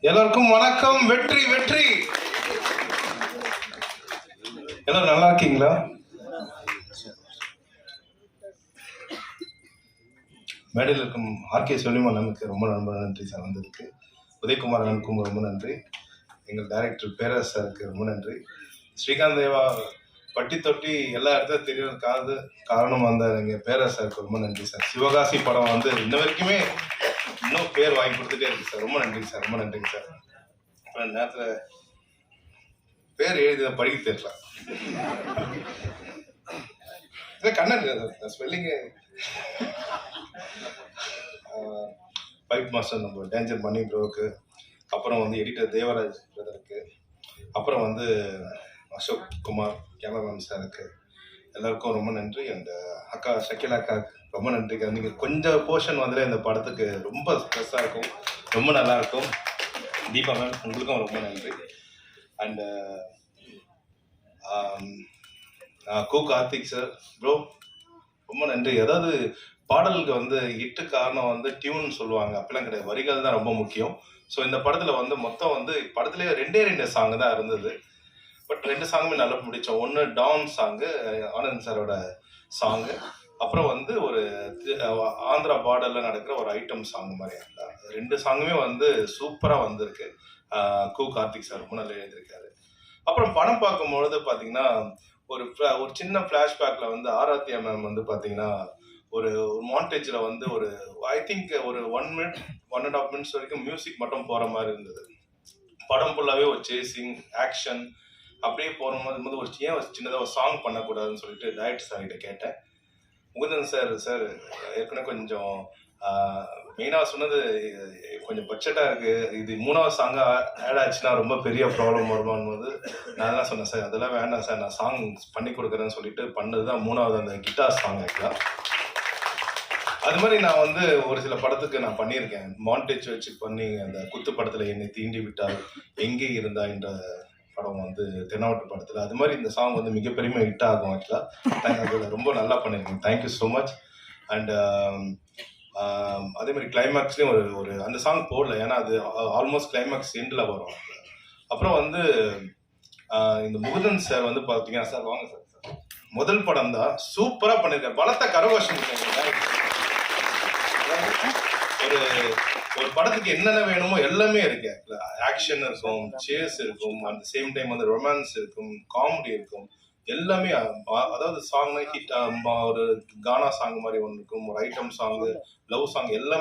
எல்லாருக்கும் வணக்கம். வெற்றி வெற்றி. எல்லாரும் நல்லா இருக்கீங்களா? மேடையில் இருக்கும் ஆர்கே சுலைமான் அண்ணனுக்கு ரொம்ப நன்றி சார் வந்ததுக்கு. உதயகுமார் அண்ணனுக்கும் ரொம்ப நன்றி. எங்கள் டைரக்டர் பேரரசு சாருக்கு ரொம்ப நன்றி. ஸ்ரீகாந்த் தேவா பட்டி தொட்டி எல்லா இடத்துல தெரியறதுக்காக காரணம் வந்த எங்கள் பேரரசு சாருக்கு ரொம்ப நன்றி சார். சிவகாசி படம் வந்து இன்ன வரைக்குமே இன்னும் பேர் வாங்கி கொடுத்துட்டே இருக்கு சார். ரொம்ப நன்றி சார், ரொம்ப நன்றிங்க சார். அப்புறம் நேரத்தில் பேர் எழுதி படிக்க தெரியல. கண்ணன் ஸ்பெல்லிங்கு பைப் மாஸ்டர் நம்ம டேஞ்சர் மணி ப்ரோக்கு, அப்புறம் வந்து எடிட்டர் தேவராஜ் பிரதருக்கு, அப்புறம் வந்து அசோக் குமார் கேமராமேன் சாருக்கு, எல்லாருக்கும் ரொம்ப நன்றி. அண்ட் அக்கா ஷக்கிலா அக்கா ரொம்ப நன்றி. நீங்கள் கொஞ்சம் போர்ஷன் வந்து இந்த படத்துக்கு ரொம்ப ஸ்ட்ரெஸ்ஸாக இருக்கும், ரொம்ப நல்லா இருக்கும். தீபா மேம் உங்களுக்கும் ரொம்ப நன்றி. And co Karthik sir bro ரொம்ப நன்றி. அதாவது பாடலுக்கு வந்து இட்டு காரணம் வந்து டியூன் சொல்லுவாங்க, அப்பெல்லாம் கிடையாது, வரிகள் தான் ரொம்ப முக்கியம். ஸோ இந்த படத்தில் வந்து மொத்தம் வந்து படத்துலேயே ரெண்டே சாங்கு தான் இருந்தது. பட் 2 சாங்குமே நல்லா பிடிச்சோம். ஒன்று டான் சாங்கு, ஆனந்த் சாரோட சாங்கு, அப்புறம் வந்து ஒரு ஆந்திரா பார்டரில் நடக்கிற ஒரு ஐட்டம் சாங் மாதிரி. 2 சாங்குமே வந்து சூப்பராக வந்திருக்கு. கு கார்த்திக் சார் ரொம்ப நல்லா எழுதியிருக்காரு. அப்புறம் படம் பார்க்கும்பொழுது பார்த்தீங்கன்னா ஒரு சின்ன ஃப்ளாஷ்பேக்கில் வந்து ஆராத்தியா மேம் வந்து பார்த்தீங்கன்னா ஒரு மாண்டேஜில் வந்து ஒரு ஐ திங்க் ஒரு 1 minute 1.5 minutes வரைக்கும் மியூசிக் மட்டும் போகிற மாதிரி இருந்தது. படம் ஃபுல்லாகவே ஒரு சேசிங் ஆக்ஷன் அப்படியே போகும்போது ஒரு சின்னதாக ஒரு சாங் பண்ணக்கூடாதுன்னு சொல்லிட்டு டைரக்டர் சார் கிட்ட கேட்டேன். முகுந்தன் சார் ஏற்கனவே கொஞ்சம் மெயினாக சொன்னது கொஞ்சம் பட்ஜெட்டாக இருக்குது, இது 3வது சாங்காக ஆட் ஆச்சுன்னா ரொம்ப பெரிய ப்ராப்ளம் வருமானு போது நான் தான் சொன்னேன், சார் அதெல்லாம் வேண்டாம் சார், நான் சாங் பண்ணி கொடுக்குறேன்னு சொல்லிட்டு பண்ணது தான் 3வது அந்த கிட்டார் சாங் ஆக்சுவலாக. அது மாதிரி நான் வந்து ஒரு சில படத்துக்கு நான் பண்ணியிருக்கேன், மாண்டேஜ் வச்சு பண்ணி. அந்த குத்து படத்தில் என்னை தீண்டி விட்டால், எங்கே இருந்தா என்ற படம் வந்து தென்னாவட்டு படத்தில், அது மாதிரி இந்த சாங் வந்து மிகப்பெரிய ஹிட் ஆகும் ஆக்சுவலாக. அதில் ரொம்ப நல்லா பண்ணியிருக்கேன், தேங்க்யூ ஸோ மச். அண்ட் அதே மாதிரி கிளைமேக்ஸ்லேயும் ஒரு அந்த சாங் போடல, ஏன்னா அது ஆல்மோஸ்ட் கிளைமேக்ஸ் எண்டில் வரும். அப்புறம் வந்து இந்த முகுந்தன் சார் வந்து பார்த்தீங்கன்னா, சார் வாங்க சார், முதல் படம் தான் சூப்பராக பண்ணியிருக்காரு. பலத்த கரகோஷம். ஒரு படத்துக்கு என்னென்ன வேணுமோ எல்லாமே இருக்கு. ஆக்ஷன் இருக்கும், சேஸ் இருக்கும், அட் த சேம் டைம் வந்து ரொமான்ஸ் இருக்கும், காமெடி இருக்கும், எல்லாமே. அதாவது சாங்னா ஹிட், ஒரு கானா சாங் மாதிரி ஒன்று இருக்கும், ஒரு ஐட்டம் சாங், லவ் சாங், எல்லாமே